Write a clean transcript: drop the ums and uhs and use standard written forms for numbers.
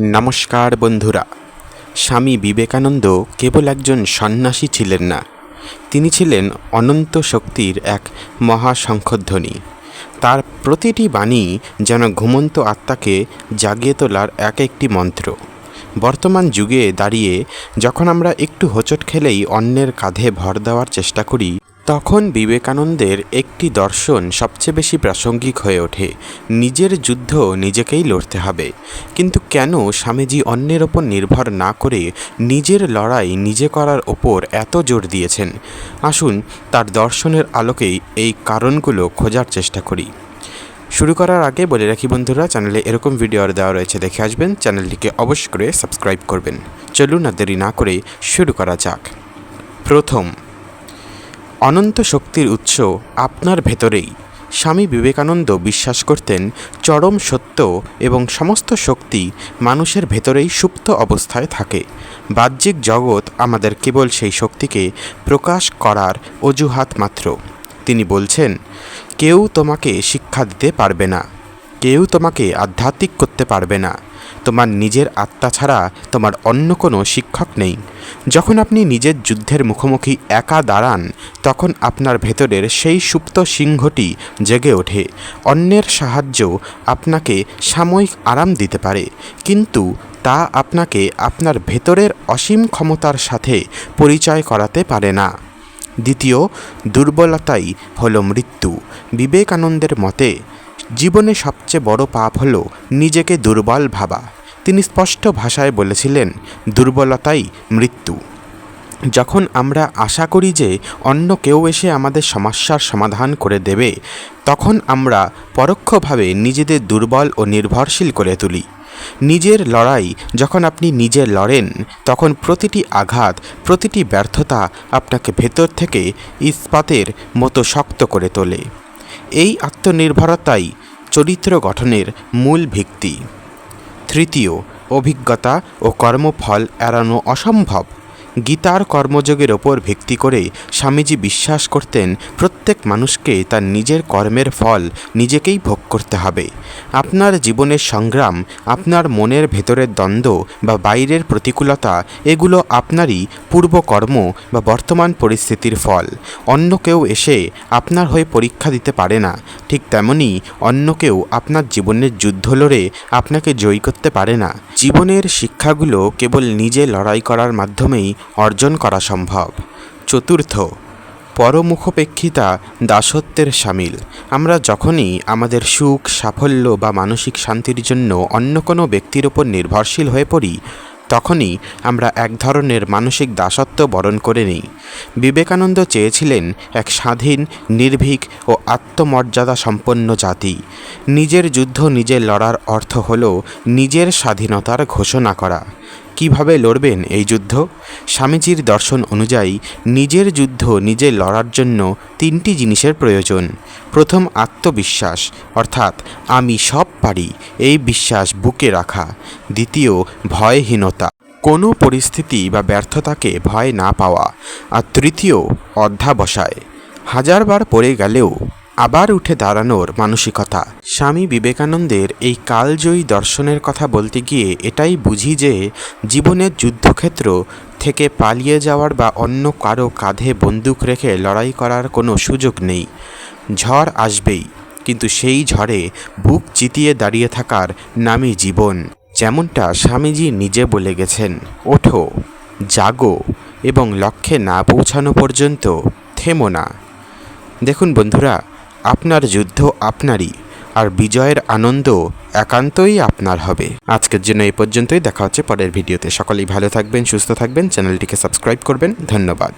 নমস্কার বন্ধুরা। স্বামী বিবেকানন্দ কেবল একজন সন্ন্যাসী ছিলেন না, তিনি ছিলেন অনন্ত শক্তির এক মহাশঙ্খধ্বনি। তার প্রতিটি বাণী যেন ঘুমন্ত আত্মাকে জাগিয়ে তোলার এক একটি মন্ত্র। বর্তমান যুগে দাঁড়িয়ে যখন আমরা একটু হোঁচট খেলেই অন্যের কাঁধে ভর দেওয়ার চেষ্টা করি, তখন বিবেকানন্দের একটি দর্শন সবচেয়ে বেশি প্রাসঙ্গিক হয়ে ওঠে। নিজের যুদ্ধ নিজেকেই লড়তে হবে। কিন্তু কেন স্বামীজি অন্যের ওপর নির্ভর না করে নিজের লড়াই নিজে করার ওপর এত জোর দিয়েছেন? আসুন তার দর্শনের আলোকেই এই কারণগুলো খোঁজার চেষ্টা করি। শুরু করার আগে বলে রাখি বন্ধুরা, চ্যানেলে এরকম ভিডিও আর দেওয়া রয়েছে, দেখে আসবেন। চ্যানেলটিকে অবশ্যই করে সাবস্ক্রাইব করবেন। চলুন আর দেরি না করে শুরু করা যাক। প্রথম, অনন্ত শক্তির উৎস আপনার ভেতরেই। স্বামী বিবেকানন্দ বিশ্বাস করতেন চরম সত্য এবং সমস্ত শক্তি মানুষের ভেতরেই সুপ্ত অবস্থায় থাকে। বাহ্যিক জগৎ আমাদের কেবল সেই শক্তিকে প্রকাশ করার অজুহাত মাত্র। তিনি বলছেন, কেউ তোমাকে শিক্ষা দিতে পারবে না, কেউ তোমাকে আধ্যাত্মিক করতে পারবে না। তোমার নিজের আত্মা ছাড়া তোমার অন্য কোনো শিক্ষক নেই। যখন আপনি নিজের যুদ্ধের মুখোমুখি একা দাঁড়ান, তখন আপনার ভেতরের সেই সুপ্ত সিংহটি জেগে ওঠে। অন্যের সাহায্য আপনাকে সাময়িক আরাম দিতে পারে, কিন্তু তা আপনাকে আপনার ভেতরের অসীম ক্ষমতার সাথে পরিচয় করাতে পারে না। দ্বিতীয়, দুর্বলতাই হলো মৃত্যু। বিবেকানন্দের মতে জীবনে সবচেয়ে বড় পাপ হলো নিজেকে দুর্বল ভাবা। তিনি স্পষ্ট ভাষায় বলেছিলেন, দুর্বলতাই মৃত্যু। যখন আমরা আশা করি যে অন্য কেউ এসে আমাদের সমস্যার সমাধান করে দেবে, তখন আমরা পরোক্ষভাবে নিজেদের দুর্বল ও নির্ভরশীল করে তুলি। নিজের লড়াই যখন আপনি নিজে লড়েন, তখন প্রতিটি আঘাত, প্রতিটি ব্যর্থতা আপনাকে ভেতর থেকে ইস্পাতের মতো শক্ত করে তোলে। এই আত্মনির্ভরতাই চরিত্র গঠনের মূল ভিত্তি। তৃতীয়, অভিজ্ঞতা ও কর্মফল এড়ানো অসম্ভব। গীতার কর্মযোগের ওপর ভিত্তি করে স্বামীজি বিশ্বাস করতেন প্রত্যেক মানুষকে তার নিজের কর্মের ফল নিজেকেই ভোগ করতে হবে। আপনার জীবনের সংগ্রাম, আপনার মনের ভেতরের দ্বন্দ্ব বা বাইরের প্রতিকূলতা, এগুলো আপনারই পূর্বকর্ম বা বর্তমান পরিস্থিতির ফল। অন্য কেউ এসে আপনার হয়ে পরীক্ষা দিতে পারে না। ঠিক তেমনি অন্য কেউ আপনার জীবনের যুদ্ধ লড়ে আপনাকে জয়ী করতে পারে না। জীবনের শিক্ষাগুলো কেবল নিজে লড়াই করার মাধ্যমেই অর্জন করা সম্ভব। চতুর্থ, পরমুখপেক্ষিতা দাসত্বের শামিল। আমরা যখনই আমাদের সুখ, সাফল্য বা মানসিক শান্তির জন্য অন্য কোনো ব্যক্তির ওপর নির্ভরশীল হয়ে পড়ি, তখনই আমরা এক ধরনের মানসিক দাসত্ব বরণ করে নিই। বিবেকানন্দ চেয়েছিলেন এক স্বাধীন, নির্ভীক ও আত্মমর্যাদা সম্পন্ন জাতি। নিজের যুদ্ধ নিজে লড়ার অর্থ হল নিজের স্বাধীনতার ঘোষণা করা। কিভাবে লড়বেন এই যুদ্ধ? স্বামীজির দর্শন অনুযায়ী নিজের যুদ্ধ নিজে লড়ার জন্য তিনটি জিনিসের প্রয়োজন। প্রথম, আত্মবিশ্বাস, অর্থাৎ আমি সব পারি, এই বিশ্বাস বুকে রাখা। দ্বিতীয়, ভয়হীনতা, কোনো পরিস্থিতি বা ব্যর্থতাকে ভয় না পাওয়া। আর তৃতীয়, অধ্যাবসায়, হাজারবার পড়ে গেলেও আবার উঠে দাঁড়ানোর মানসিকতা। স্বামী বিবেকানন্দের এই কালজয়ী দর্শনের কথা বলতে গিয়ে এটাই বুঝি যে জীবনের যুদ্ধক্ষেত্র থেকে পালিয়ে যাওয়ার বা অন্য কারো কাঁধে বন্দুক রেখে লড়াই করার কোনো সুযোগ নেই। ঝড় আসবেই, কিন্তু সেই ঝড়ে বুক চিতিয়ে দাঁড়িয়ে থাকার নামই জীবন। যেমনটা স্বামীজি নিজে বলে গেছেন, ওঠো, জাগো এবং লক্ষ্যে না পৌঁছানো পর্যন্ত থেমো না। দেখুন বন্ধুরা, আপনার যুদ্ধ আপনারই, আর বিজয়ের আনন্দ একান্তই আপনার হবে। আজকের জন্য এই পর্যন্তই। দেখা হচ্ছে পরের ভিডিওতে। সকলেই ভালো থাকবেন, সুস্থ থাকবেন, চ্যানেলটিকে সাবস্ক্রাইব করবেন। ধন্যবাদ।